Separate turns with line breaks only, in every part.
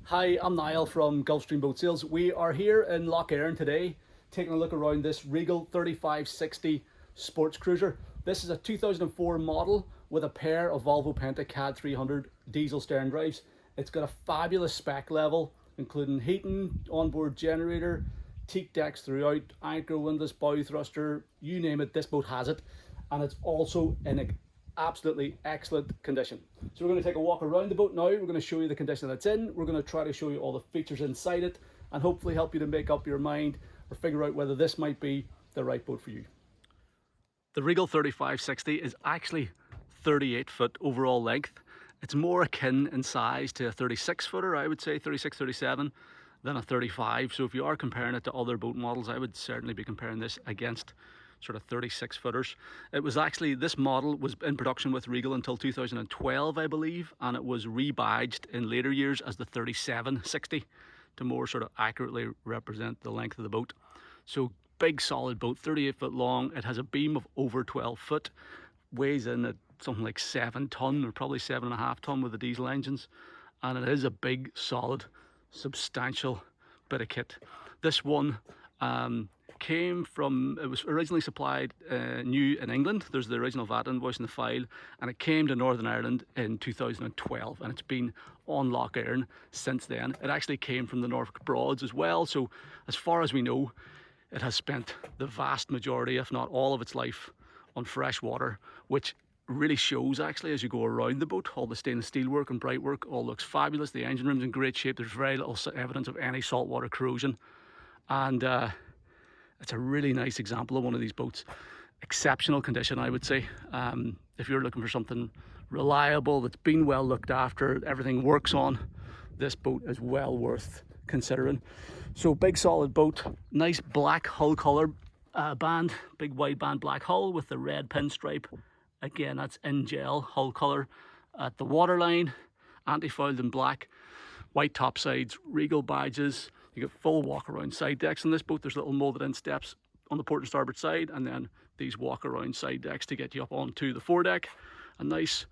Hi, I'm Niall from Gulfstream Boat Sales. We are here in Lough Erne today, taking a look around this Regal 3560 sports cruiser. This is a 2004 model with a pair of Volvo Penta CAD 300 diesel stern drives. It's got a fabulous spec level, including heating, onboard generator, teak decks throughout, anchor windlass, bow thruster, you name it, this boat has it. And it's also in absolutely excellent condition. So we're going to take a walk around the boat now. We're going to show you the condition it's in. We're going to try to show you all the features inside it and hopefully help you to make up your mind or figure out whether this might be the right boat for you. The Regal 3560 is actually 38 foot overall length. It's more akin in size to a 36 footer, I would say 36, 37, than a 35. So if you are comparing it to other boat models, I would certainly be comparing this against sort of 36 footers. It was actually, this model was in production with Regal until 2012, I believe, and it was rebadged in later years as the 3760 to more sort of accurately represent the length of the boat. So big solid boat, 38 foot long. It has a beam of over 12 foot, weighs in at something like 7 ton or probably 7.5 ton with the diesel engines, and it is a big solid substantial bit of kit. This one came from, it was originally supplied new in England. There's the original VAT invoice in the file, and it came to Northern Ireland in 2012, and it's been on Lough Erne since then. It actually came from the Norfolk Broads as well, so as far as we know, it has spent the vast majority, if not all of its life, on fresh water, which really shows actually as you go around the boat. All the stainless steel work and bright work all looks fabulous. The engine room's in great shape. There's very little evidence of any saltwater corrosion, and it's a really nice example of one of these boats. Exceptional condition, I would say. If you're looking for something reliable, that's been well looked after, everything works on, this boat is well worth considering. So big solid boat, nice black hull colour band, big wide band black hull with the red pinstripe. Again, that's in gel hull colour at the waterline, anti-fouled in black, white top sides, Regal badges. You get full walk around side decks on this boat. There's little molded in steps on the port and starboard side, and then these walk around side decks to get you up onto the foredeck. A nice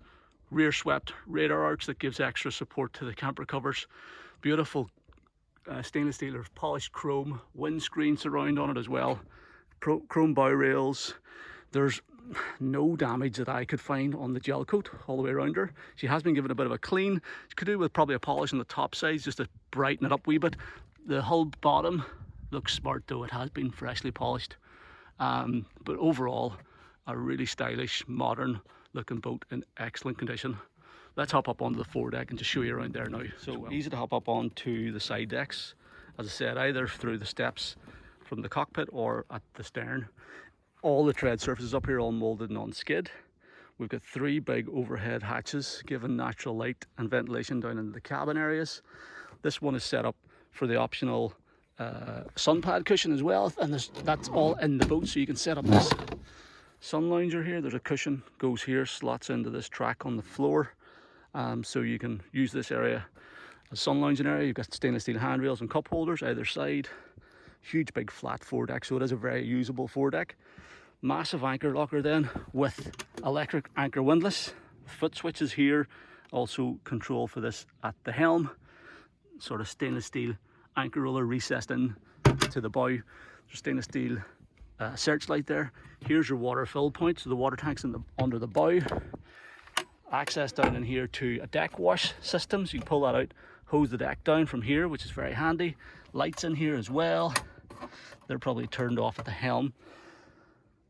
rear swept radar arch that gives extra support to the camper covers. Beautiful stainless steel or polished chrome windscreen surround on it as well. Chrome bow rails. There's no damage that I could find on the gel coat all the way around her. She has been given a bit of a clean. She could do with probably a polish on the top sides just to brighten it up a wee bit. The hull bottom looks smart though, it has been freshly polished. But overall, a really stylish, modern looking boat in excellent condition. Let's hop up onto the foredeck and just show you around there now. So easy to hop up onto the side decks, as I said, either through the steps from the cockpit or at the stern. All the tread surfaces up here all molded and on skid. We've got 3 big overhead hatches giving natural light and ventilation down into the cabin areas. This one is set up for the optional sun pad cushion as well, and that's all in the boat, so you can set up this sun lounger here. There's a cushion, goes here, slots into this track on the floor, so you can use this area as sun lounging area. You've got stainless steel handrails and cup holders either side. Huge big flat foredeck, so it is a very usable foredeck. Massive anchor locker then with electric anchor windlass, foot switches here, also control for this at the helm, sort of stainless steel anchor roller recessed in to the bow. There's stainless steel searchlight there. Here's your water fill point, so the water tank's under the bow. Access down in here to a deck wash system, so you can pull that out, hose the deck down from here, which is very handy. Lights in here as well. They're probably turned off at the helm.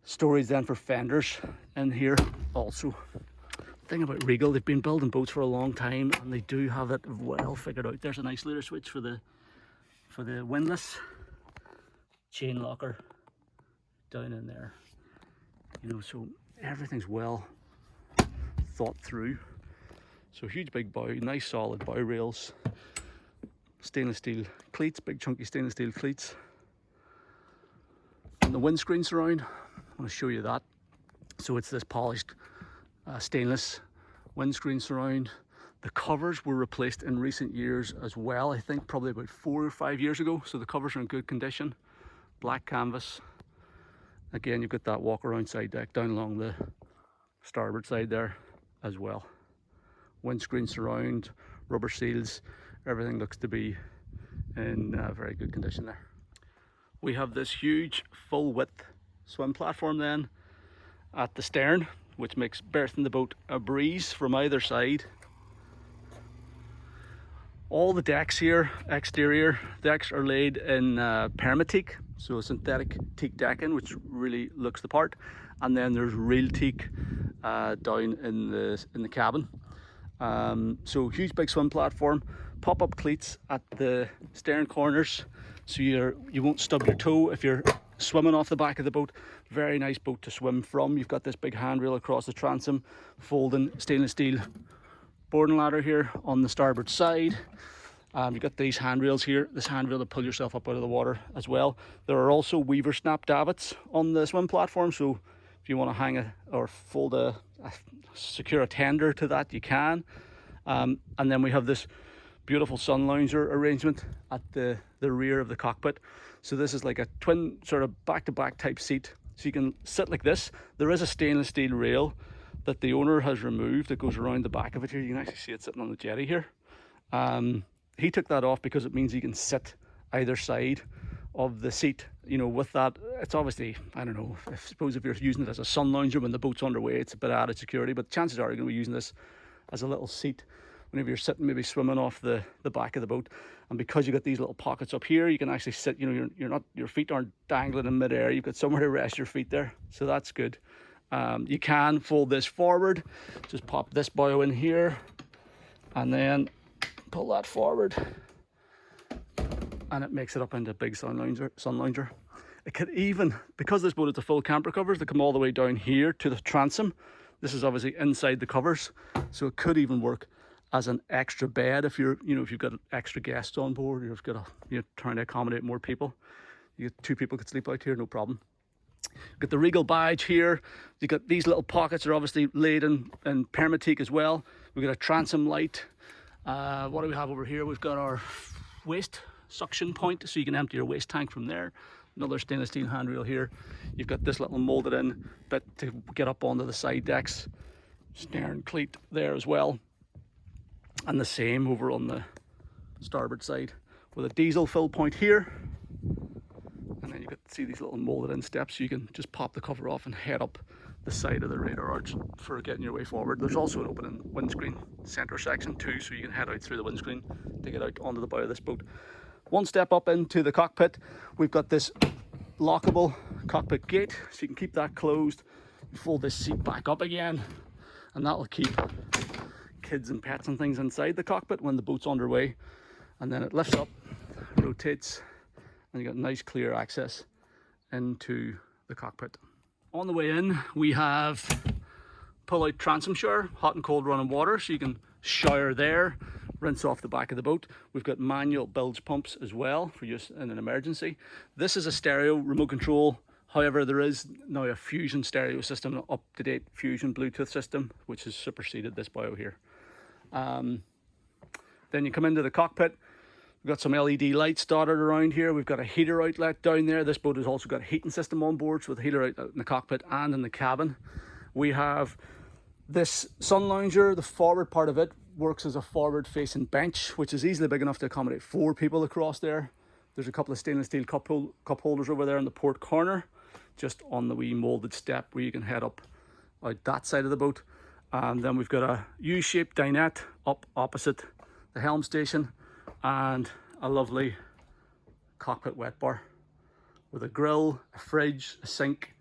Storage then for fenders in here also. Thing about Regal, they've been building boats for a long time and they do have it well figured out. There's a nice leader switch for the windlass. Chain locker down in there. You know, so everything's well thought through. So huge big bow, nice solid bow rails, stainless steel cleats, big chunky stainless steel cleats. And the windscreen surround, I want to show you that. So it's this polished stainless windscreen surround. The covers were replaced in recent years as well, I think probably about 4 or 5 years ago, so the covers are in good condition. Black canvas. Again, you've got that walk around side deck down along the starboard side there as well. Windscreen surround, rubber seals, everything looks to be in very good condition there. We have this huge full width swim platform then at the stern, which makes berthing the boat a breeze from either side. All the decks here, exterior decks, are laid in permateak, so synthetic teak decking, which really looks the part. And then there's real teak down in the cabin. So huge big swim platform, pop-up cleats at the stern corners, so you won't stub your toe if you're swimming off the back of the boat. Very nice boat to swim from. You've got this big handrail across the transom, folding stainless steel boarding ladder here on the starboard side. You've got these handrails here, this handrail to pull yourself up out of the water as well. There are also weaver snap davits on the swim platform, so if you want to hang or secure a tender to that, you can. And then we have this beautiful sun lounger arrangement at the rear of the cockpit. So this is like a twin sort of back-to-back type seat, so you can sit like this. There is a stainless steel rail that the owner has removed that goes around the back of it here. You can actually see it sitting on the jetty here. He took that off because it means he can sit either side of the seat. You know, with that, it's obviously, I don't know, I suppose if you're using it as a sun lounger when the boat's underway, it's a bit added security, but chances are you're going to be using this as a little seat whenever you're sitting, maybe swimming off the back of the boat. And because you've got these little pockets up here, you can actually sit, you know, you're not, your feet aren't dangling in midair. You've got somewhere to rest your feet there, so that's good. You can fold this forward, just pop this bow in here and then pull that forward, and it makes it up into a big sun lounger. It could even, because this boat is a full camper covers, they come all the way down here to the transom. This is obviously inside the covers, so it could even work as an extra bed if you're, you know, if you've got extra guests on board, or you've got you're trying to accommodate more people. Two people could sleep out here, no problem. Got the Regal badge here. You've got these little pockets are obviously laid in permateak as well. We've got a transom light. What do we have over here? We've got our waste suction point, so you can empty your waste tank from there. Another stainless steel handrail here. You've got this little molded in bit to get up onto the side decks. Stern cleat there as well. And the same over on the starboard side with a diesel fill point here. And then you can see these little molded in steps, so you can just pop the cover off and head up the side of the radar arch for getting your way forward. There's also an opening windscreen center section too, so you can head out through the windscreen to get out onto the bow of this boat. One step up into the cockpit, we've got this lockable cockpit gate, so you can keep that closed. Fold this seat back up again, and that will keep kids and pets and things inside the cockpit when the boat's underway. And then it lifts up, rotates, and you got nice clear access into the cockpit. On the way in, we have pull-out transom shower, hot and cold running water, so you can shower there, rinse off the back of the boat. We've got manual bilge pumps as well for use in an emergency. This is a stereo remote control. However, there is now a Fusion stereo system, an up-to-date Fusion Bluetooth system, which has superseded this bio here. Then you come into the cockpit. We've got some LED lights dotted around here. We've got a heater outlet down there. This boat has also got a heating system on board, so with a heater outlet in the cockpit and in the cabin. We have this sun lounger. The forward part of it works as a forward-facing bench, which is easily big enough to accommodate 4 people across there. There's a couple of stainless steel cup holders over there in the port corner, just on the wee molded step where you can head up out that side of the boat. And then we've got a U-shaped dinette up opposite the helm station, and a lovely cockpit wet bar with a grill, a fridge, a sink,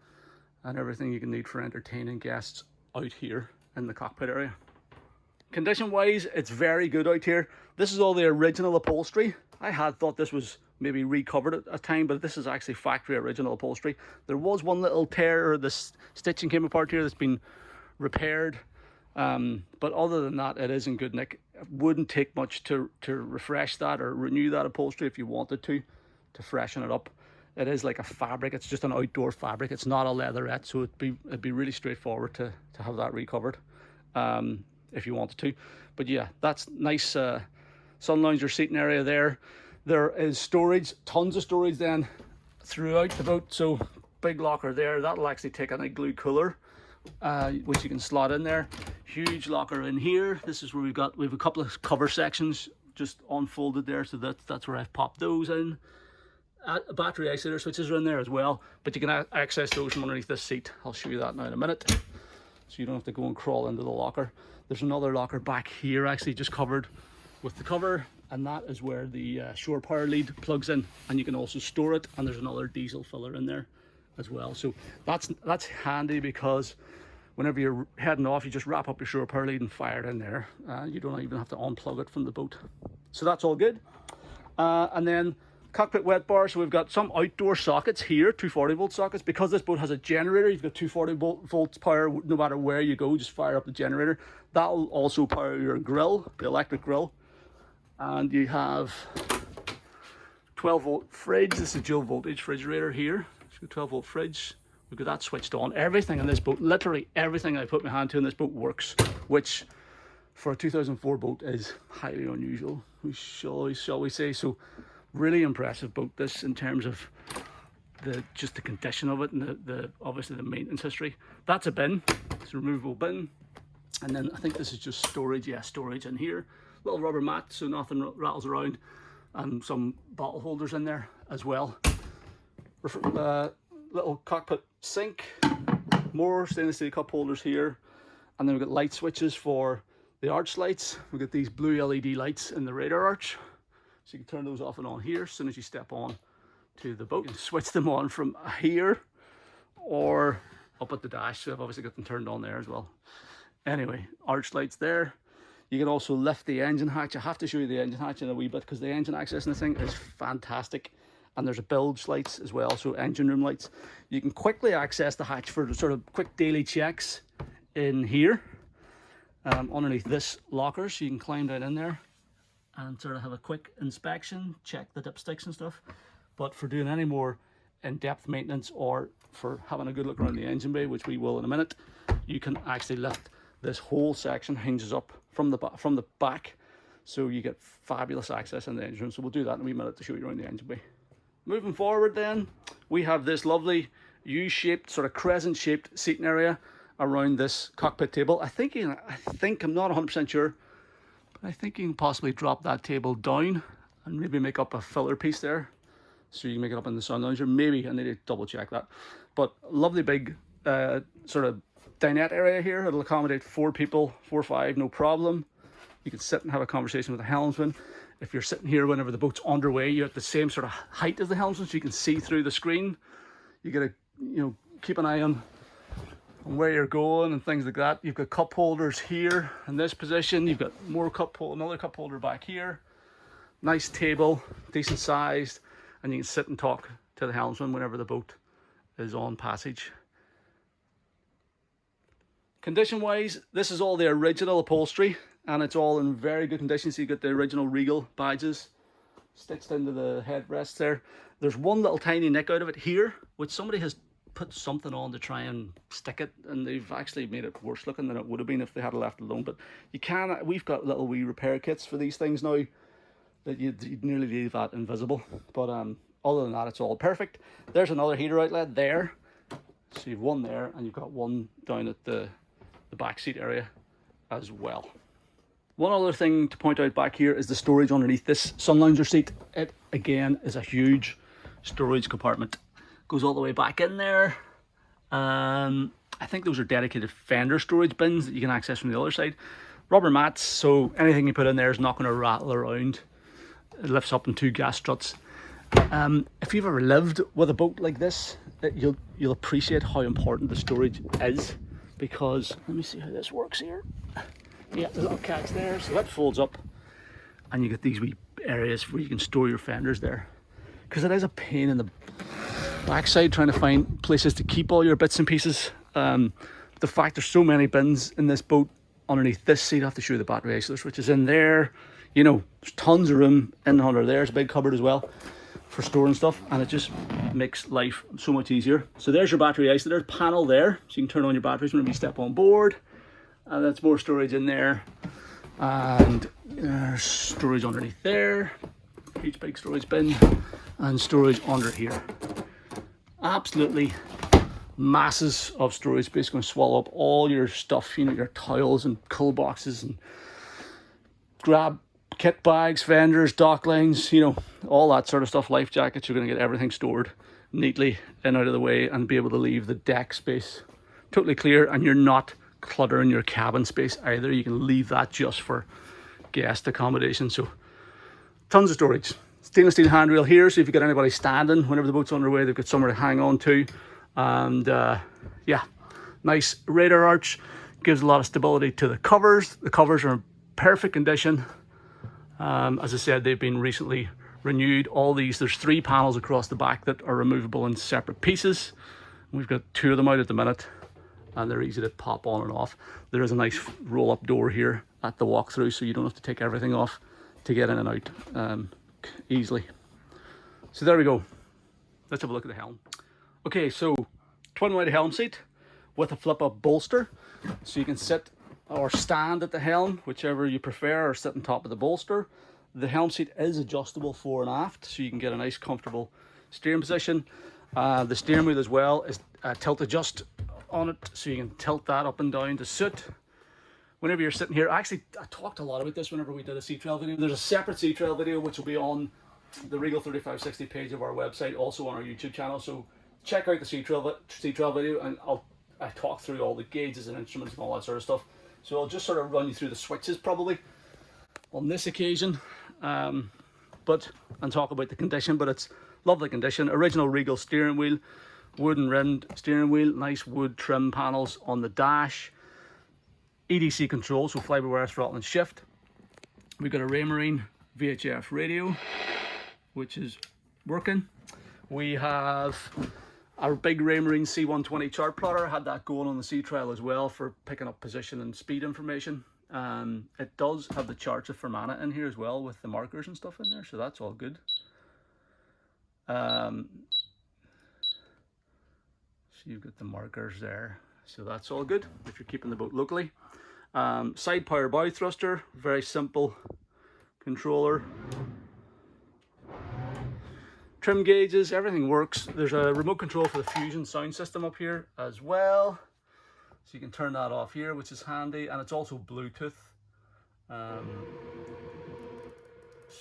and everything you can need for entertaining guests out here in the cockpit area. Condition wise, it's very good out here. This is all the original upholstery. I had thought this was maybe recovered at a time, but this is actually factory original upholstery. There was one little tear, or the stitching came apart here, that's been repaired. But other than that, it is in good nick. It wouldn't take much to refresh that or renew that upholstery if you wanted to freshen it up. It is like a fabric. It's just an outdoor fabric. It's not a leatherette, so it'd be really straightforward to have that recovered if you wanted to. But yeah, that's nice sun lounger seating area there. There is storage, tons of storage then throughout the boat. So big locker there. That'll actually take an igloo cooler, which you can slot in there. Huge locker in here. This is where we've a couple of cover sections just unfolded there, so that's where I've popped those in. Battery isolator switches are in there as well, but you can access those from underneath this seat. I'll show you that now in a minute, so you don't have to go and crawl into the locker. There's another locker back here, actually just covered with the cover, and that is where the shore power lead plugs in, and you can also store it, and there's another diesel filler in there as well. So that's handy, because whenever you're heading off, you just wrap up your shore power lead and fire it in there. You don't even have to unplug it from the boat. So that's all good. And then cockpit wet bar. So we've got some outdoor sockets here, 240 volt sockets. Because this boat has a generator, you've got 240 volts power no matter where you go, just fire up the generator. That'll also power your grill, the electric grill. And you have 12 volt fridge. This is a dual voltage refrigerator here. So 12 volt fridge. We've got that switched on. Everything in this boat, literally everything I put my hand to in this boat works, which for a 2004 boat is highly unusual, shall we say. So really impressive boat, this, in terms of just the condition of it, and the obviously the maintenance history. That's a bin. It's a removable bin. And then I think this is just storage. Yeah, storage in here. Little rubber mat so nothing rattles around, and some bottle holders in there as well. Little cockpit sink, more stainless steel cup holders here, and then we've got light switches for the arch lights. We've got these blue LED lights in the radar arch, so you can turn those off and on here as soon as you step on to the boat. You can switch them on from here or up at the dash, so I've obviously got them turned on there as well. Anyway, arch lights there. You can also lift the engine hatch. I have to show you the engine hatch in a wee bit, because the engine access in this thing is fantastic. And there's a bilge lights as well, so engine room lights. You can quickly access the hatch for sort of quick daily checks in here, underneath this locker, so you can climb down in there and sort of have a quick inspection, check the dipsticks and stuff. But for doing any more in-depth maintenance, or for having a good look around the engine bay, which we will in a minute, you can actually lift this whole section, hinges up from the back, so you get fabulous access in the engine room. So we'll do that in a wee minute to show you around the engine bay. Moving forward then, we have this lovely U-shaped, sort of crescent-shaped seating area around this cockpit table. I think I'm not 100% sure, but I think you can possibly drop that table down and maybe make up a filler piece there, so you can make it up in the sun lounger. Maybe I need to double check that. But lovely big sort of dinette area here. It'll accommodate 4 people, 4 or 5, no problem. You can sit and have a conversation with the helmsman. If you're sitting here whenever the boat's underway, you're at the same sort of height as the helmsman, so you can see through the screen. You gotta, keep an eye on where you're going and things like that. You've got cup holders here in this position. You've got more another cup holder back here. Nice table, decent sized, and you can sit and talk to the helmsman whenever the boat is on passage. Condition wise, this is all the original upholstery, and it's all in very good condition. So you got the original Regal badges stitched into the headrest there. There's one little tiny nick out of it here, which somebody has put something on to try and stick it, and they've actually made it worse looking than it would have been if they had left it alone. But we've got little wee repair kits for these things now that you'd nearly leave that invisible. But other than that, it's all perfect. There's another heater outlet there, so you've one there, and you've got one down at the back seat area as well. One other thing to point out back here is the storage underneath this sun lounger seat. It again is a huge storage compartment. Goes all the way back in there. I think those are dedicated fender storage bins that you can access from the other side. Rubber mats, so anything you put in there is not going to rattle around. It lifts up in 2 gas struts. If you've ever lived with a boat like this, you'll appreciate how important the storage is, because let me see how this works here. Yeah, the little catch there, so that folds up, and you get these wee areas where you can store your fenders there, because it is a pain in the backside trying to find places to keep all your bits and pieces. The fact there's so many bins in this boat underneath this seat, I have to show you the battery isolator which is in there. There's tons of room in under there. There's a big cupboard as well for storing stuff, and it just makes life so much easier. So there's your battery isolator panel there, so you can turn on your batteries whenever you step on board. And that's more storage in there, and there's storage underneath there, huge big storage bin, and storage under here. Absolutely masses of storage space, going to swallow up all your stuff, your towels and cool boxes and grab kit bags, fenders, dock lines, you know, all that sort of stuff, life jackets. You're going to get everything stored neatly in out of the way and be able to leave the deck space totally clear, and you're not cluttering your cabin space either. You can leave that just for guest accommodation. So tons of storage. Stainless steel handrail here, so if you get anybody standing whenever the boat's underway, they've got somewhere to hang on to. And yeah, nice radar arch, gives a lot of stability to the covers. The covers are in perfect condition. As I said, they've been recently renewed. All these, there's 3 panels across the back that are removable in separate pieces. We've got 2 of them out at the minute, and they're easy to pop on and off. There is a nice roll-up door here at the walkthrough, so you don't have to take everything off to get in and out easily. So there we go. Let's have a look at the helm. Okay, so twin-wide helm seat with a flip-up bolster, so you can sit or stand at the helm, whichever you prefer, or sit on top of the bolster. The helm seat is adjustable fore and aft, so you can get a nice comfortable steering position. The steering wheel as well is tilt adjust on it, so you can tilt that up and down to suit. Whenever you're sitting here, actually I talked a lot about this whenever we did a sea trail video. There's a separate sea trail video which will be on the Regal 3560 page of our website, also on our YouTube channel, so check out the sea trail video, and I talk through all the gauges and instruments and all that sort of stuff. So I'll just sort of run you through the switches probably on this occasion, and talk about the condition. But it's lovely condition. Original Regal steering wheel, wooden rimmed steering wheel, nice wood trim panels on the dash, EDC control, so fly-by-wire throttle and shift. We've got a Raymarine VHF radio, which is working. We have our big Raymarine C120 chart plotter. Had that going on the sea trail as well for picking up position and speed information. It does have the charts of Fermanagh in here as well, with the markers and stuff in there, so that's all good. So you've got the markers there, so that's all good if you're keeping the boat locally. Side power bow thruster, very simple controller. Trim gauges, everything works. There's a remote control for the Fusion sound system up here as well, so you can turn that off here, which is handy, and it's also Bluetooth.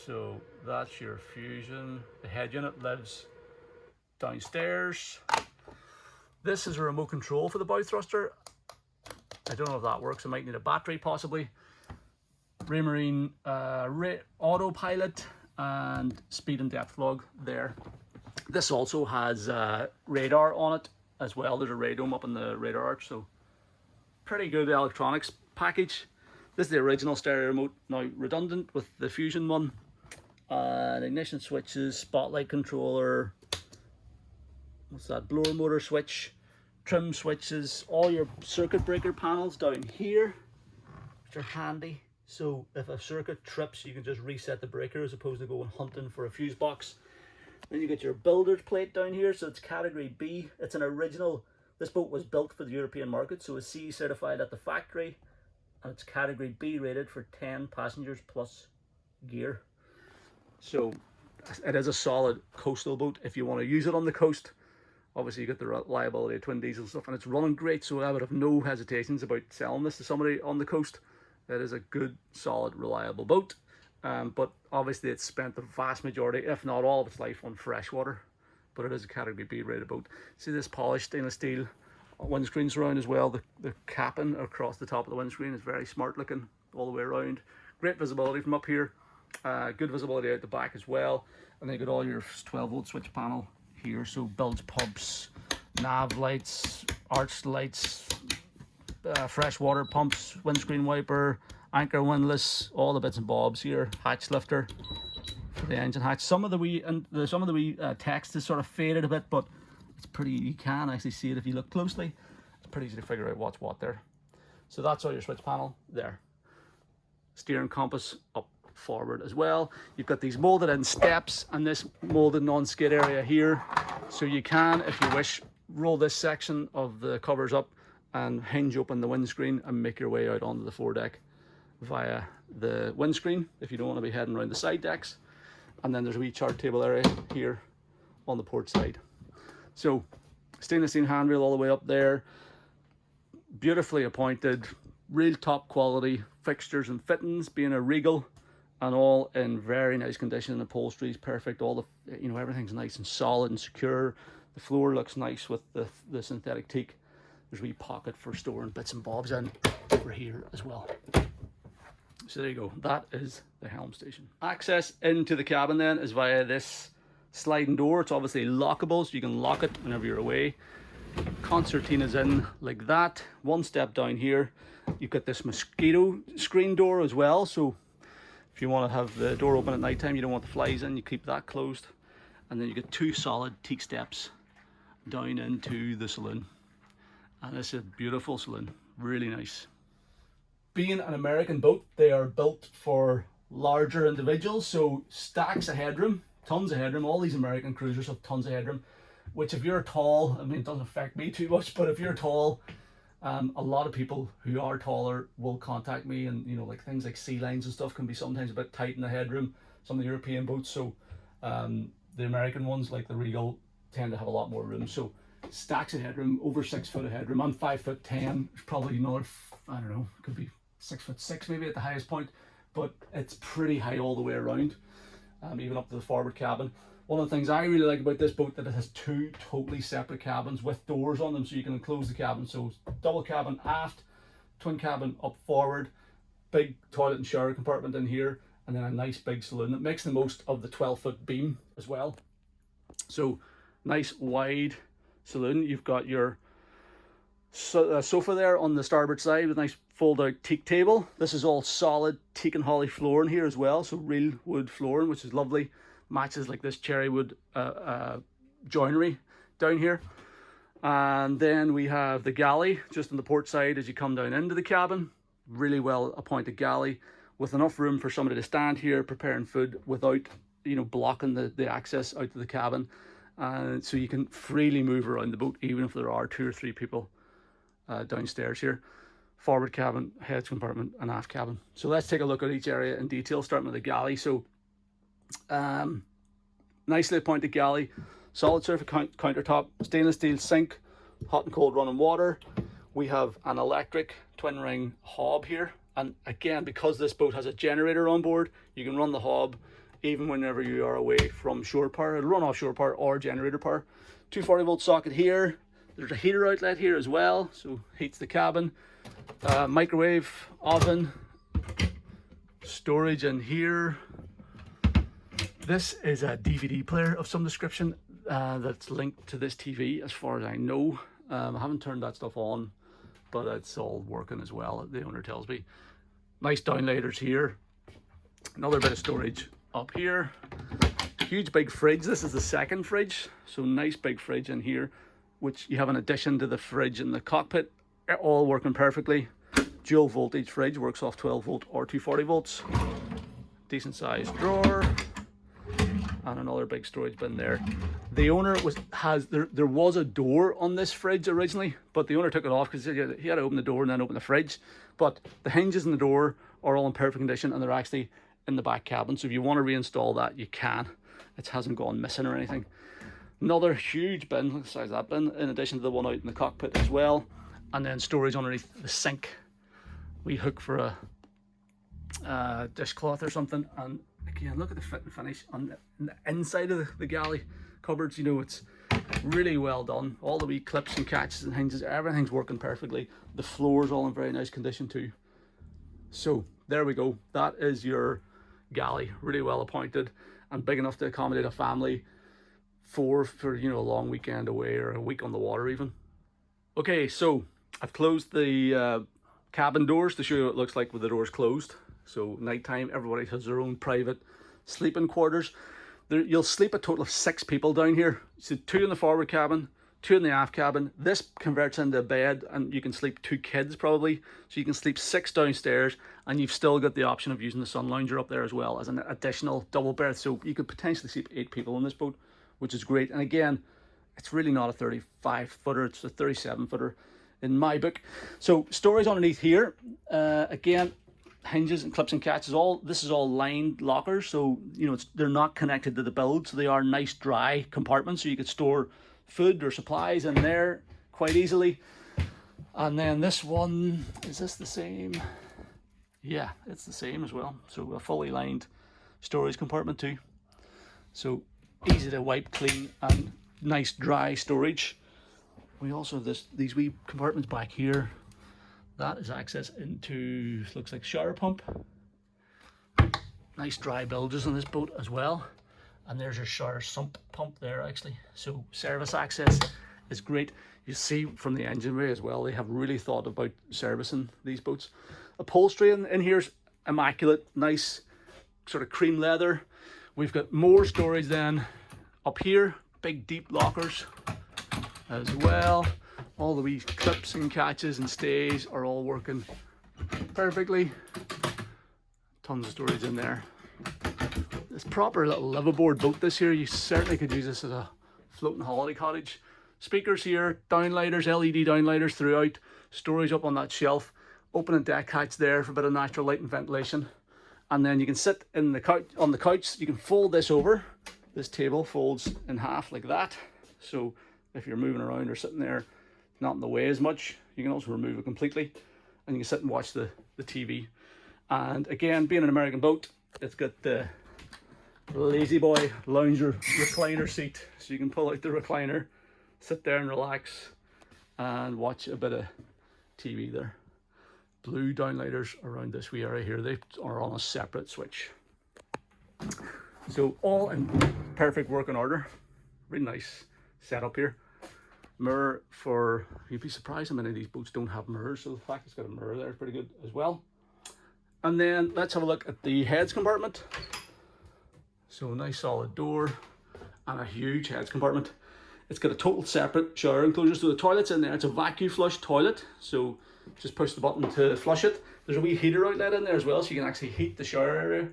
So that's your Fusion. The head unit lives downstairs. This is a remote control for the bow thruster. I don't know if that works. I might need a battery possibly. Raymarine autopilot and speed and depth log there. This also has radar on it as well. There's a radome up in the radar arch, so pretty good electronics package. This is the original stereo remote, now redundant with the Fusion one. Ignition switches, spotlight controller, what's that, blower motor switch, trim switches, all your circuit breaker panels down here, which are handy. So if a circuit trips, you can just reset the breaker as opposed to going hunting for a fuse box. Then you get your builder's plate down here, so it's category B. It's an original, this boat was built for the European market, so it's CE certified at the factory, and it's category B rated for 10 passengers plus gear. So it is a solid coastal boat if you want to use it on the coast. Obviously you get the reliability of twin diesel stuff, and it's running great, so I would have no hesitations about selling this to somebody on the coast. It is a good, solid, reliable boat, but obviously it's spent the vast majority, if not all of its life, on freshwater, but it is a category B rated boat. See this polished stainless steel windscreens around as well. The capping across the top of the windscreen is very smart looking all the way around. Great visibility from up here, good visibility out the back as well, and then you got all your 12-volt switch panel here, so bilge pumps, nav lights, arch lights, freshwater pumps, windscreen wiper, anchor windlass, all the bits and bobs here, hatch lifter for the engine hatch. Some of the wee text is sort of faded a bit, but it's pretty, you can actually see it if you look closely. It's pretty easy to figure out what's what there. So that's all your switch panel there. Steering compass up forward as well. You've got these molded in steps and this molded non-skid area here, so you can, if you wish, roll this section of the covers up and hinge open the windscreen and make your way out onto the foredeck via the windscreen if you don't want to be heading around the side decks. And then there's a wee chart table area here on the port side. So stainless steel handrail all the way up there, beautifully appointed, real top quality fixtures and fittings, being a Regal and all in very nice condition. The upholstery is perfect. All the, you know, everything's nice and solid and secure. The floor looks nice with the synthetic teak. There's a wee pocket for storing bits and bobs in over here as well. So there you go, that is the helm station. Access into the cabin then is via this sliding door. It's obviously lockable, so you can lock it whenever you're away. Concertina's in like that. One step down here, you've got this mosquito screen door as well, so if you want to have the door open at night time, you don't want the flies in, you keep that closed. And then you get 2 solid teak steps down into the saloon. And it's a beautiful saloon, really nice. Being an American boat, they are built for larger individuals, so stacks of headroom, tons of headroom. All these American cruisers have tons of headroom, which if you're tall, I mean, it doesn't affect me too much, but if you're tall, a lot of people who are taller will contact me, and you know, like things like sea lines and stuff can be sometimes a bit tight in the headroom, some of the European boats, so the American ones like the Regal tend to have a lot more room. So stacks of headroom, over 6 foot of headroom. I'm 5'10", there's probably another, I don't know, could be 6'6" maybe at the highest point, but it's pretty high all the way around, even up to the forward cabin. One of the things I really like about this boat that it has 2 totally separate cabins with doors on them, so you can enclose the cabin. So double cabin aft, twin cabin up forward, big toilet and shower compartment in here, and then a nice big saloon that makes the most of the 12-foot beam as well. So nice wide saloon. You've got your sofa there on the starboard side with a nice fold-out teak table. This is all solid teak and holly flooring here as well, so real wood flooring, which is lovely. Matches like this cherry wood joinery down here. And then we have the galley just on the port side as you come down into the cabin. Really well appointed galley with enough room for somebody to stand here preparing food without, you know, blocking the access out to the cabin. And so you can freely move around the boat even if there are 2 or 3 people downstairs here. Forward cabin, head compartment and aft cabin. So let's take a look at each area in detail, starting with the galley. So nicely appointed galley, solid surface countertop, stainless steel sink, hot and cold running water. We have an electric twin ring hob here, and again, because this boat has a generator on board, you can run the hob even whenever you are away from shore power. It'll run off shore power or generator power. 240 volt socket here. There's a heater outlet here as well, so heats the cabin. Microwave, oven, storage in here. This is a DVD player of some description that's linked to this TV as far as I know. I haven't turned that stuff on, but it's all working as well, the owner tells me. Nice downlighters here. Another bit of storage up here. Huge big fridge. This is the second fridge, so nice big fridge in here, which you have an addition to the fridge in the cockpit, all working perfectly. Dual voltage fridge, works off 12 volt or 240 volts. Decent sized drawer. And another big storage bin there. The owner there was a door on this fridge originally, but the owner took it off because he had to open the door and then open the fridge. But the hinges in the door are all in perfect condition and they're actually in the back cabin. So if you want to reinstall that, you can. It hasn't gone missing or anything. Another huge bin, look at the size of that bin, in addition to the one out in the cockpit as well. And then storage underneath the sink. We hook for a dishcloth or something. And again, look at the fit and finish on the inside of the galley cupboards. You know, it's really well done. All the wee clips and catches and hinges, everything's working perfectly. The floor's all in very nice condition too. So there we go. That is your galley, really well appointed and big enough to accommodate a family for you know, a long weekend away or a week on the water even. Okay, so I've closed the cabin doors to show you what it looks like with the doors closed. So nighttime, everybody has their own private sleeping quarters. You'll sleep a total of 6 people down here. So 2 in the forward cabin, 2 in the aft cabin. This converts into a bed and you can sleep 2 kids probably. So you can sleep 6 downstairs and you've still got the option of using the sun lounger up there as well as an additional double berth. So you could potentially sleep 8 people in this boat, which is great. And again, it's really not a 35 footer, it's a 37 footer in my book. So storage underneath here, again, hinges and clips and catches, this is all lined lockers, so you know they're not connected to the build, so they are nice dry compartments, so you could store food or supplies in there quite easily. And then this one, is this the same? Yeah, it's the same as well. So a fully lined storage compartment too. So easy to wipe clean and nice dry storage. We also have these wee compartments back here. That is access into, looks like shower pump. Nice dry bilges on this boat as well. And there's your shower sump pump there actually. So service access is great. You see from the engine bay as well, they have really thought about servicing these boats. Upholstery in here's immaculate, nice sort of cream leather. We've got more storage then up here, big deep lockers as well. All the wee clips and catches and stays are all working perfectly. Tons of storage in there. This proper little liveaboard boat this here. You certainly could use this as a floating holiday cottage. Speakers here, downlighters, LED downlighters throughout. Storage up on that shelf. Open a deck hatch there for a bit of natural light and ventilation. And then you can sit in the couch, on the couch. You can fold this over. This table folds in half like that. So if you're moving around or sitting there, not in the way as much, you can also remove it completely. And you can sit and watch the TV. And again, being an American boat, it's got the lazy boy lounger recliner seat. So you can pull out the recliner, sit there and relax and watch a bit of TV there. Blue downlighters around this wee area here. They are on a separate switch. So all in perfect working order. Really nice setup here. Mirror for, you'd be surprised how many of these boats don't have mirrors. So the fact it's got a mirror there is pretty good as well. And then let's have a look at the heads compartment. So a nice solid door and a huge heads compartment. It's got a total separate shower enclosure. So the toilet's in there. It's a vacuum flush toilet. So just push the button to flush it. There's a wee heater outlet in there as well, so you can actually heat the shower area.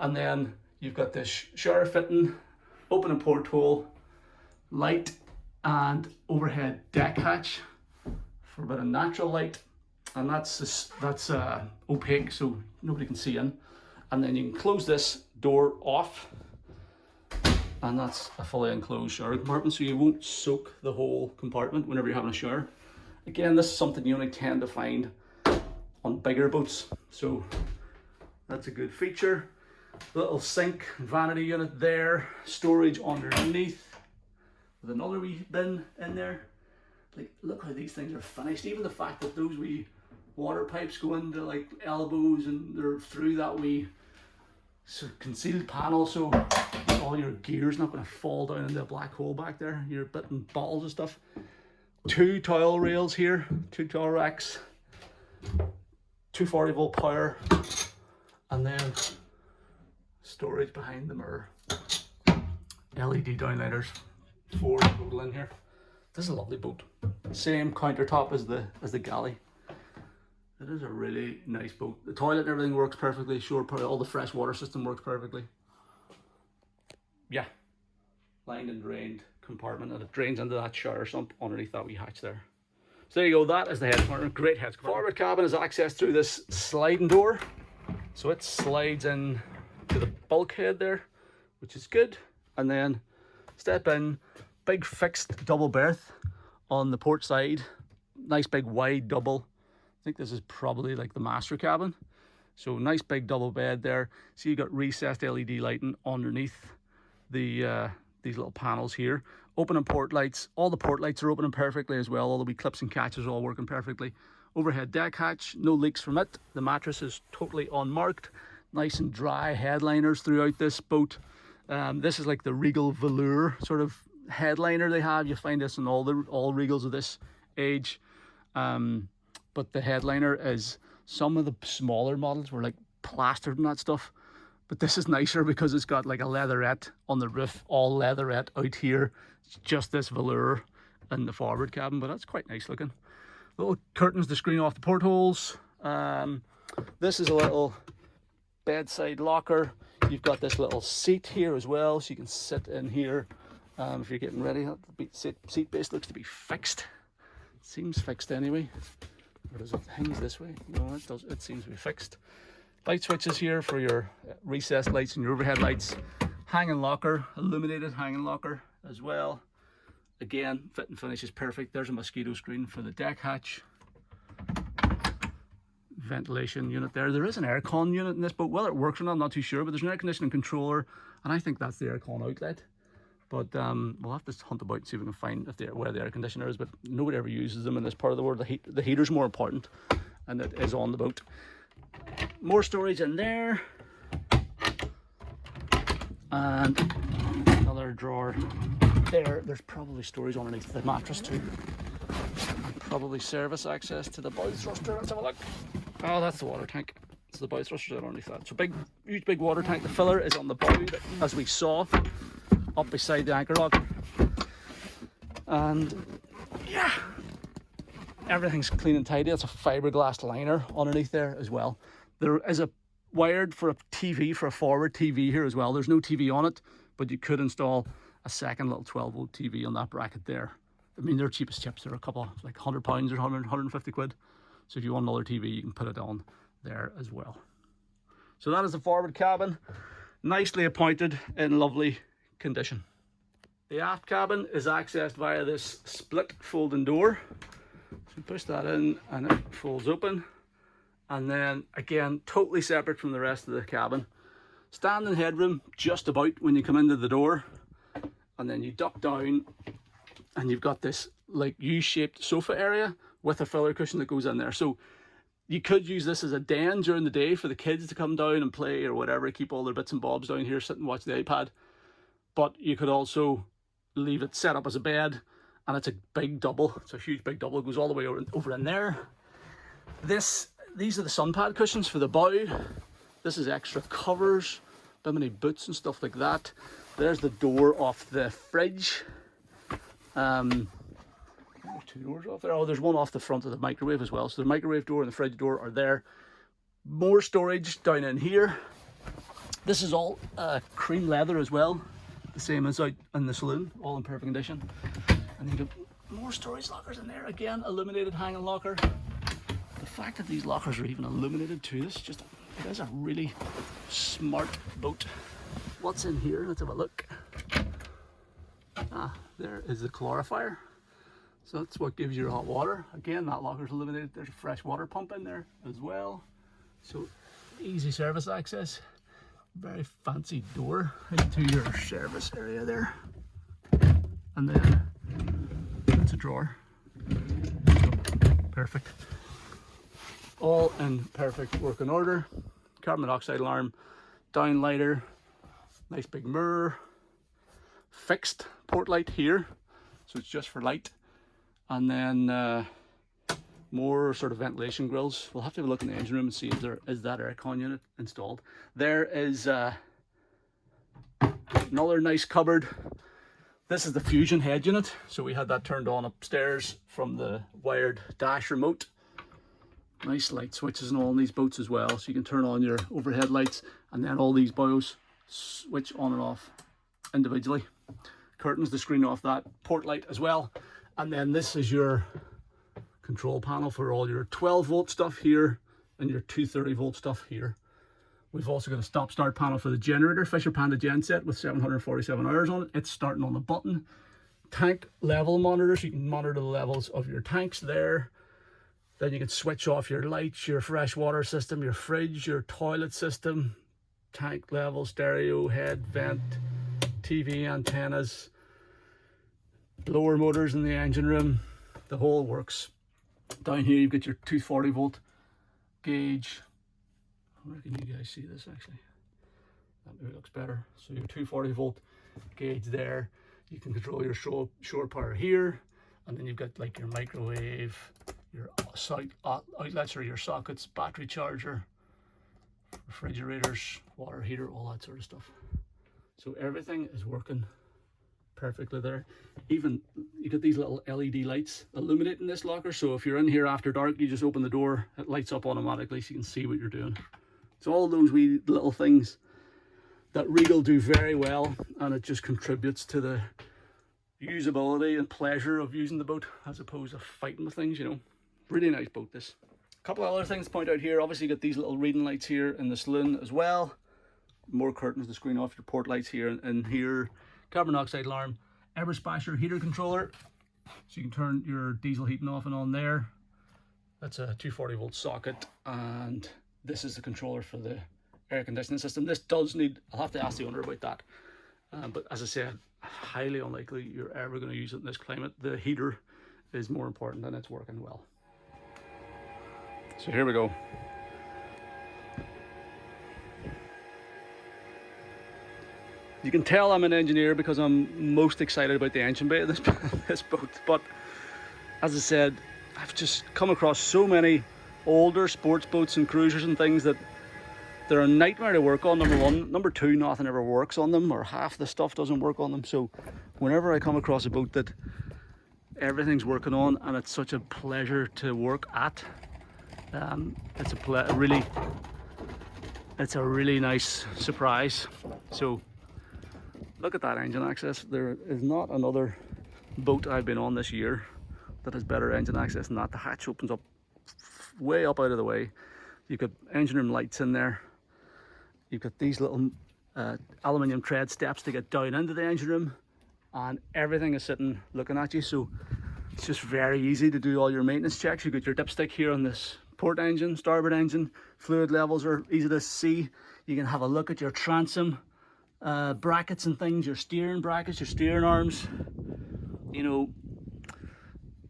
And then you've got this shower fitting, open and porthole, light and overhead deck hatch for a bit of natural light. And that's opaque, so nobody can see in. And then you can close this door off, and that's a fully enclosed shower compartment, so you won't soak the whole compartment whenever you're having a shower. Again, this is something you only tend to find on bigger boats, so that's a good feature. Little sink, vanity unit there, storage underneath with another wee bin in there. Like, look how these things are finished. Even the fact that those wee water pipes go into like elbows and they're through that wee concealed panel, so all your gear's not going to fall down into a black hole back there. You're bitting bottles and stuff. 2 towel rails here, 2 towel racks, 240 volt power, and then storage behind the mirror. LED downlighters, 4 total in here. This is a lovely boat. Same countertop as the galley. It is a really nice boat. The toilet and everything works perfectly. Sure, all the fresh water system works perfectly. Yeah, lined and drained compartment, and it drains into that shower sump underneath that wee hatch there. So there you go, that is the head compartment. Great head compartment. Forward cabin is accessed through this sliding door. So it slides in to the bulkhead there, which is good. And then step in, big fixed double berth on the port side. Nice big wide double. I think this is probably like the master cabin. So nice big double bed there. So you got recessed LED lighting underneath the these little panels here. Open and port lights. All the port lights are opening perfectly as well. All the wee clips and catches are all working perfectly. Overhead deck hatch, no leaks from it. The mattress is totally unmarked. Nice and dry headliners throughout this boat. This is like the Regal velour sort of headliner they have. You find this in all Regals of this age. But the headliner is, some of the smaller models were like plastered and that stuff. But this is nicer because it's got like a leatherette on the roof, all leatherette out here. It's just this velour in the forward cabin, but that's quite nice looking. Little curtains to screen off the portholes. This is a little bedside locker. You've got this little seat here as well, so you can sit in here if you're getting ready. The seat base looks to be fixed. It seems fixed anyway. Or does it hang this way? No, it does. It seems to be fixed. Light switches here for your recessed lights and your overhead lights. Hanging locker, illuminated hanging locker as well. Again, fit and finish is perfect. There's a mosquito screen for the deck hatch. ventilation unit there. There is an aircon unit in this boat. Whether it works or not, I'm not too sure, but there's an air conditioning controller, and I think that's the aircon outlet. But we'll have to hunt about and see if we can find where the air conditioner is, but nobody ever uses them in this part of the world. The heater's more important, and it is on the boat. More storage in there. And another drawer there. There's probably storage underneath the mattress too. And probably service access to the bow thruster. Let's have a look. Oh, that's the water tank. So the bow thruster's underneath that. So huge big water tank. The filler is on the bow, as we saw, up beside the anchor lock. And yeah, everything's clean and tidy. That's a fiberglass liner underneath there as well. There is a wired for a TV, for a forward TV here as well. There's no TV on it, but you could install a second little 12-volt TV on that bracket there. I mean, they're cheap as chips. They're a couple, like £100 or 150 quid. So if you want another TV, you can put it on there as well. So that is the forward cabin, nicely appointed in lovely condition. The aft cabin is accessed via this split folding door. So you push that in and it folds open. And then again, totally separate from the rest of the cabin. Standing headroom just about when you come into the door. And then you duck down and you've got this like U-shaped sofa area with a filler cushion that goes in there. So you could use this as a den during the day for the kids to come down and play or whatever, keep all their bits and bobs down here, sit and watch the iPad. But you could also leave it set up as a bed, and it's a big double. It's a huge big double. It goes all the way over in there. These are the sun pad cushions for the bow. This is extra covers, bit many boots and stuff like that. There's the door off the fridge. There's two doors off there. Oh, there's one off the front of the microwave as well. So the microwave door and the fridge door are there. More storage down in here. This is all cream leather as well, the same as out in the saloon, all in perfect condition. And you get more storage lockers in there. Again, illuminated hanging locker. The fact that these lockers are even illuminated too, it is a really smart boat. What's in here? Let's have a look. Ah, there is the calorifier. So that's what gives you your hot water. Again, that locker's illuminated. There's a fresh water pump in there as well. So easy service access. Very fancy door into your service area there. And then it's a drawer. Perfect. All in perfect working order. Carbon monoxide alarm, downlighter, nice big mirror, fixed port light here, so it's just for light. And then more sort of ventilation grills. We'll have to have a look in the engine room and see if there is that aircon unit installed. There is another nice cupboard. This is the fusion head unit. So we had that turned on upstairs from the wired dash remote. Nice light switches and all in these boats as well. So you can turn on your overhead lights, and then all these bios switch on and off individually. Curtains to screen off that port light as well. And then this is your control panel for all your 12-volt stuff here and your 230-volt stuff here. We've also got a stop-start panel for the generator, Fisher Panda genset with 747 hours on it. It's starting on the button. Tank level monitor, so you can monitor the levels of your tanks there. Then you can switch off your lights, your fresh water system, your fridge, your toilet system, tank level, stereo, head, vent, TV antennas, blower motors in the engine room, the whole works. Down here you've got your 240-volt gauge. Where can you guys see this actually? That maybe looks better. So your 240-volt gauge there. You can control your shore power here, and then you've got like your microwave, your outlets or your sockets, battery charger, refrigerators, water heater, all that sort of stuff. So everything is working perfectly there. Even you get these little LED lights illuminating this locker, so if you're in here after dark, you just open the door, it lights up automatically so you can see what you're doing. So all those wee little things that Regal do very well, and it just contributes to the usability and pleasure of using the boat as opposed to fighting with things, you know. Really nice boat this. A couple of other things to point out here. Obviously you got these little reading lights here in the saloon as well. More curtains to screen off your port lights here and here. Carbon monoxide alarm, Ever Spasher heater controller, so you can turn your diesel heating off and on there. That's a 240 volt socket, and this is the controller for the air conditioning system. This does need, I'll have to ask the owner about that. But as I said, highly unlikely you're ever going to use it in this climate. The heater is more important and it's working well. So here we go. You can tell I'm an engineer because I'm most excited about the engine bay of this boat. But as I said, I've just come across so many older sports boats and cruisers and things that they're a nightmare to work on, number one. Number two, nothing ever works on them, or half the stuff doesn't work on them. So whenever I come across a boat that everything's working on and it's such a pleasure to work at, it's a really nice surprise. So look at that engine access. There is not another boat I've been on this year that has better engine access than that. The hatch opens up way up out of the way. You've got engine room lights in there. You've got these little aluminium tread steps to get down into the engine room, and everything is sitting looking at you. So it's just very easy to do all your maintenance checks. You've got your dipstick here on this port engine, starboard engine. Fluid levels are easy to see. You can have a look at your transom brackets and things, your steering brackets, your steering arms. You know,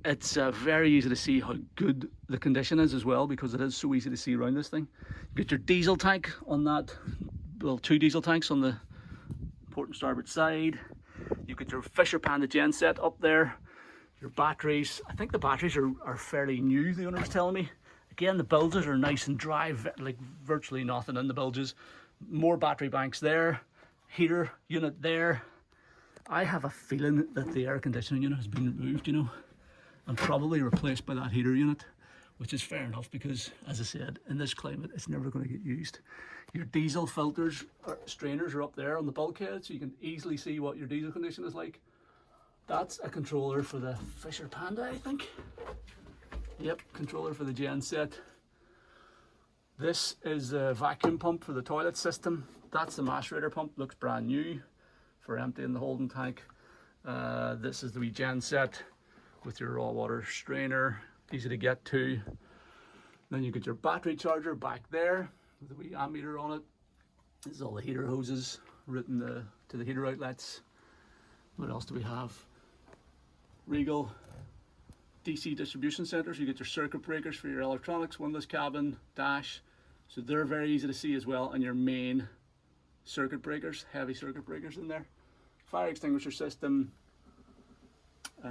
it's very easy to see how good the condition is as well, because it is so easy to see around this thing. You get your diesel tank on that, well, 2 diesel tanks on the port and starboard side. You get your Fisher Panda genset up there. Your batteries, I think the batteries are fairly new, the owner was telling me. Again, the bilges are nice and dry, like virtually nothing in the bilges. More battery banks there. Heater unit there. I have a feeling that the air conditioning unit has been removed, you know, and probably replaced by that heater unit, which is fair enough because, as I said, in this climate it's never going to get used. Your diesel filters or strainers are up there on the bulkhead, so you can easily see what your diesel condition is like. That's a controller for the Fisher Panda, I think. Yep, controller for the genset. This is the vacuum pump for the toilet system. That's the macerator pump, looks brand new for emptying the holding tank. This is the wee genset with your raw water strainer, easy to get to. Then you get your battery charger back there with a wee ammeter on it. This is all the heater hoses routing to the heater outlets. What else do we have? Regal DC distribution centers. You get your circuit breakers for your electronics, windless cabin, dash. So they're very easy to see as well, and your main circuit breakers, heavy circuit breakers in there. Fire extinguisher system. Do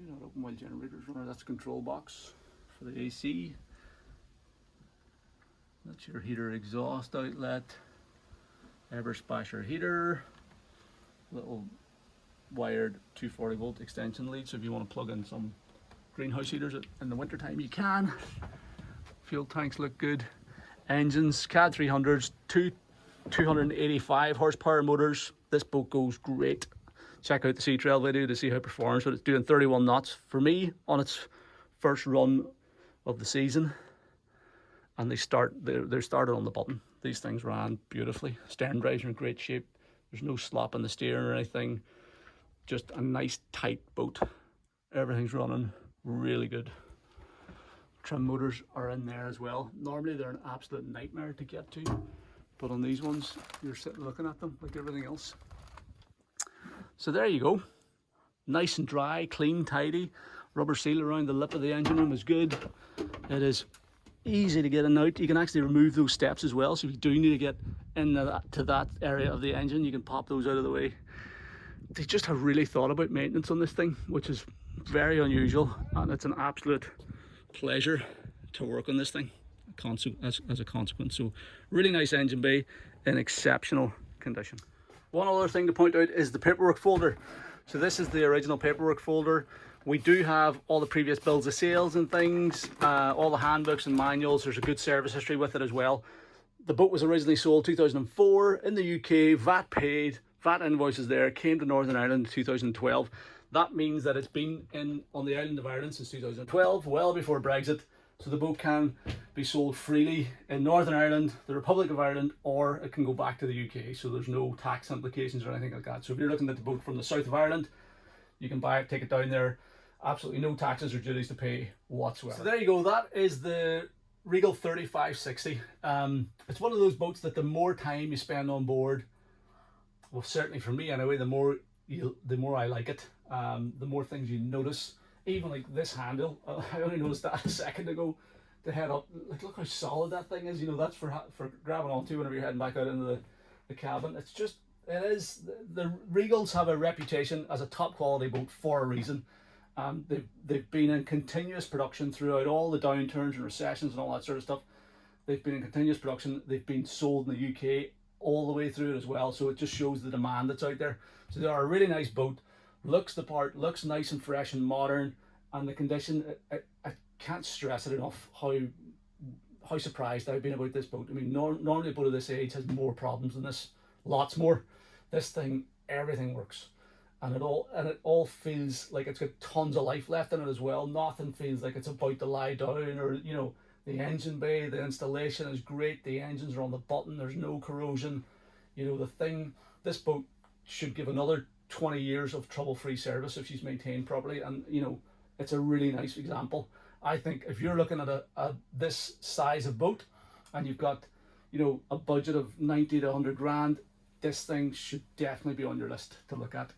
not open while generators running. That's a control box for the AC. That's your heater exhaust outlet. Ever splasher heater. Little wired 240 volt extension lead, so if you want to plug in some greenhouse heaters in the winter time you can. Fuel tanks look good. Engines, CAD 300s, 285 horsepower motors. This boat goes great. Check out the Sea Trail video to see how it performs, but it's doing 31 knots for me on its first run of the season. And they're started on the button. These things ran beautifully. Stern drives are in great shape. There's no slop in the steering or anything. Just a nice tight boat. Everything's running really good. Trim motors are in there as well. Normally they're an absolute nightmare to get to, but on these ones you're sitting looking at them like everything else. So there you go. Nice and dry, clean, tidy. Rubber seal around the lip of the engine room is good. It is easy to get in and out. You can actually remove those steps as well, so if you do need to get into that area of the engine, you can pop those out of the way. They just have really thought about maintenance on this thing, which is very unusual, and it's an absolute pleasure to work on this thing as a consequence. So really nice engine bay in exceptional condition. One other thing to point out is the paperwork folder. So this is the original paperwork folder. We do have all the previous bills of sales and things, all the handbooks and manuals. There's a good service history with it as well. The boat was originally sold 2004 in the UK, VAT paid, VAT invoices there, came to Northern Ireland in 2012. That means that it's been on the island of Ireland since 2012, well before Brexit. So the boat can be sold freely in Northern Ireland, the Republic of Ireland, or it can go back to the UK. So there's no tax implications or anything like that. So if you're looking at the boat from the south of Ireland, you can buy it, take it down there Absolutely no taxes or duties to pay whatsoever. So there you go, that is the Regal 3560. It's one of those boats that the more time you spend on board, well, certainly for me anyway, the more I like it. The more things you notice. Even like this handle, I only noticed that a second ago. To head up, like look how solid that thing is. You know, that's for grabbing onto whenever you're heading back out into the cabin. It's just, it is. The Regals have a reputation as a top quality boat for a reason. They've been in continuous production throughout all the downturns and recessions and all that sort of stuff. They've been in continuous production. They've been sold in the UK all the way through it as well. So it just shows the demand that's out there. So they are a really nice boat. Looks the part, looks nice and fresh and modern, and the condition. I can't stress it enough how surprised I've been about this boat. I mean, normally a boat of this age has more problems than this, lots more. This thing, everything works, and it all feels like it's got tons of life left in it as well. Nothing feels like it's about to lie down, or you know, the engine bay, the installation is great. The engines are on the button. There's no corrosion. You know, this boat should give another 20 years of trouble-free service if she's maintained properly, and you know, it's a really nice example. I think if you're looking at this size of boat and you've got, you know, a budget of 90 to 100 grand, this thing should definitely be on your list to look at.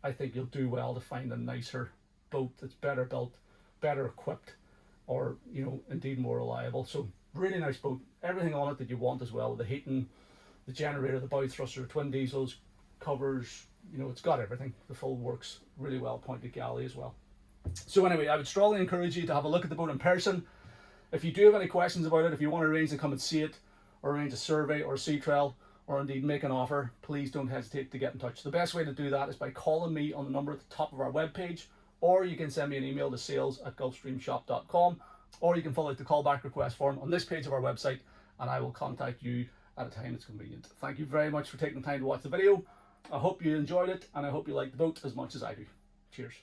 I think you'll do well to find a nicer boat that's better built, better equipped, or, you know, indeed more reliable. So really nice boat, everything on it that you want as well. The heating, the generator, the bow thruster, twin diesels, covers, you know, it's got everything. The full works, really well, pointed galley as well. So anyway, I would strongly encourage you to have a look at the boat in person. If you do have any questions about it, if you want to arrange to come and see it, or arrange a survey or a sea trial, or indeed make an offer, please don't hesitate to get in touch. The best way to do that is by calling me on the number at the top of our webpage, or you can send me an email to sales@gulfstreamshop.com, or you can fill out the callback request form on this page of our website, and I will contact you at a time that's convenient. Thank you very much for taking the time to watch the video. I hope you enjoyed it, and I hope you liked the boat as much as I do. Cheers.